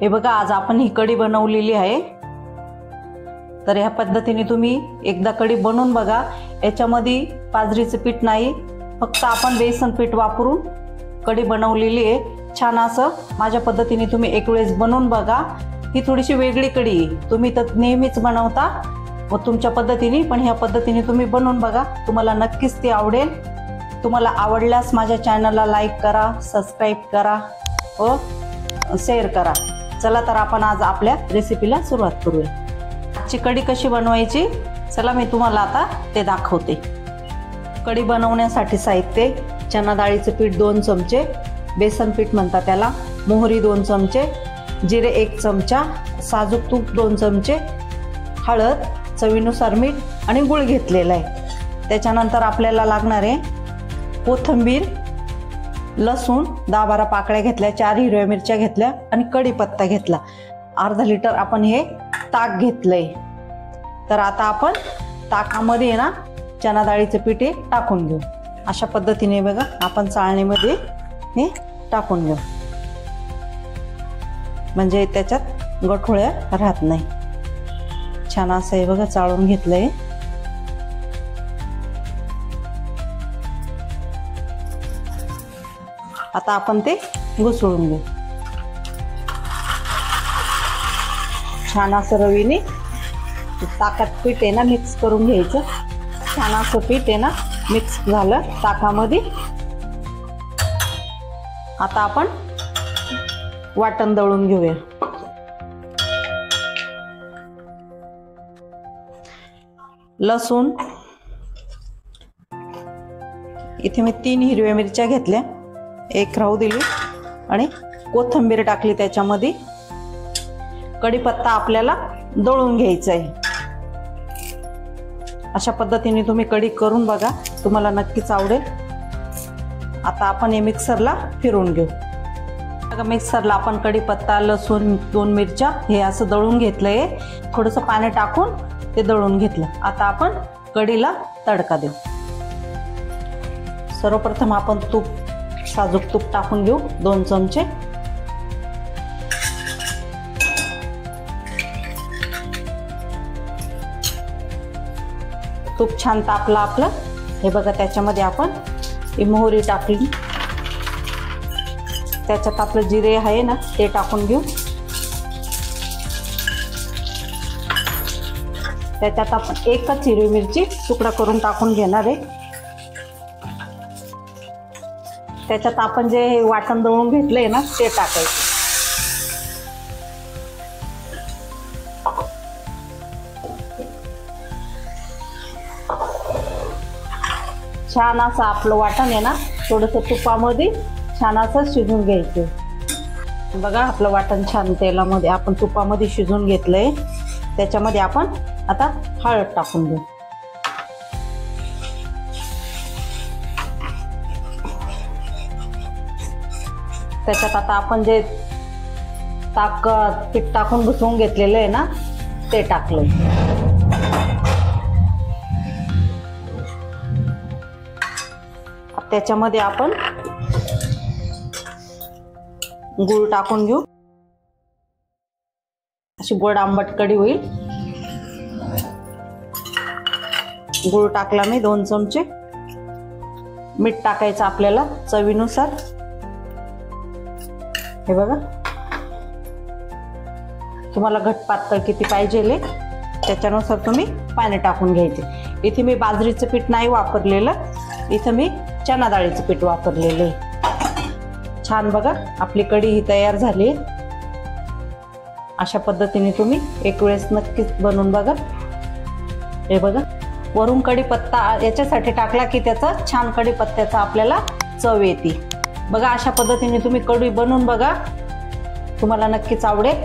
हे बघा, आज आपण ही कढी बनवलेली आहे। तर ह्या पद्धतीने तुम्ही एकदा कढी बनवून बघा। याच्यामध्ये बाजरीचं पीठ नाही, फक्त आपण बेसन पीठ वापरून कढी बनवलेली आहे। छान असं माझ्या पद्धतीने तुम्ही एक वेळेस बनवून बघा। ही थोडीशी वेगळी कढी आहे, तुम्ही तर नेहमीच बनवता व तुमच्या पद्धतीने, पण ह्या पद्धतीने तुम्ही बनवून बघा, तुम्हाला नक्कीच ती आवडेल। तुम्हाला आवडल्यास माझ्या चॅनलला लाईक करा, सबस्क्राईब करा व शेअर करा। चला तर आपण आज आपल्या रेसिपीला सुरुवात करूया। आजची कढी कशी बनवायची, चला मी तुम्हाला आता ते दाखवते। कढी बनवण्यासाठी साहित्य: चना डाळीचे पीठ 2 चमचे, बेसन पीठ म्हणतात त्याला, मोहरी 2 चमचे, जिरे 1 चमचा, साजूक तूप 2 चमचे, हळद, चवीनुसार मीठ आणि गूळ घेतलेला आहे। त्याच्यानंतर आपल्याला लागणार आहे कोथिंबीर, लसूण 10-12 पाकळ्या घेतल्या, 4 हिरव्या मिरच्या घेतल्या आणि कढीपत्ता घेतला। अर्धा लिटर आपण हे ताक घेतलंय। तर आता आपण ताकामध्ये ना चना डाळीचे पीठ हे टाकून घेऊ। अशा पद्धतीने बघा, आपण चाळणीमध्ये हे टाकून घेऊ, म्हणजे त्याच्यात गठोळ्या राहत नाही। छान असं हे बघा चाळून घेतलंय। आता आपण ते घुसळून घेऊ। छान असं रवीने ताकात पीठ आहे ना मिक्स करून घ्यायचं। छान असं पीठ आहे ना मिक्स झालं ताकामध्ये। आता आपण वाटण दळून घेऊया। लसूण, इथे मी 3 हिरव्या मिरच्या घेतल्या, 1 राहू दिली आणि कोथिंबीर टाकली त्याच्यामध्ये। कढीपत्ता आपल्याला दळून घ्यायचा आहे। अशा पद्धतीने तुम्ही कढी करून बघा, तुम्हाला नक्कीच आवडेल। आता आपण हे मिक्सरला फिरवून घेऊ। बघा, मिक्सरला आपण कढीपत्ता, लसूण, 2 मिरच्या हे असं दळून घेतलंय। थोडंसं पाणी टाकून ते दळून घेतलं। आता आपण कढीला तडका देऊ। सर्वप्रथम आपण तूप, साजूक तूप टाकून घेऊ 2 चमचे। तूप छान तापलं आपलं, हे बघा त्याच्यामध्ये आपण ही मोहरी टाकली, त्याच्यात आपलं जिरे आहे ना ते टाकून घेऊ। त्याच्यात आपण 1च हिरवी मिरची तुकडा करून टाकून घेणार आहे। त्याच्यात आपण जे वाटण दळून घेतलंय ना ते टाकायचं। छान असं आपलं वाटण आहे ना थोडंसं तुपामध्ये छान असं शिजून घ्यायचं। बघा, आपलं वाटण छान तेलामध्ये आपण तुपामध्ये शिजून घेतलंय। त्याच्यामध्ये आपण आता हळद टाकून घेऊ। त्याच्यात आता आपण जे ताक पीठ टाकून घुसवून घेतलेलं आहे ना ते टाकलंय। त्याच्यामध्ये आपण गूळ टाकून घेऊ, अशी गोड आंबट कढी होईल। गूळ टाकला मी 2 चमचे। मीठ टाकायचं आपल्याला चवीनुसार। हे बघा, तुम्हाला घट पातळ किती पाहिजे त्याच्यानुसार तुम्ही पाणी टाकून घ्यायचे। इथे मी बाजरीचं पीठ नाही वापरलेलं, इथे मी चना डाळीचं पीठ वापरलेलं आहे। छान बघा, आपली कढी ही तयार झाली। अशा पद्धतीने तुम्ही एक वेळेस नक्कीच बनवून बघा। हे बघा, वरून कढीपत्ता याच्यासाठी टाकला की त्याचा छान कढीपत्त्याचा आपल्याला चव येते। बघा, अशा पद्धतीने तुम्ही कढी बनवून बघा, तुम्हाला नक्कीच आवडेल।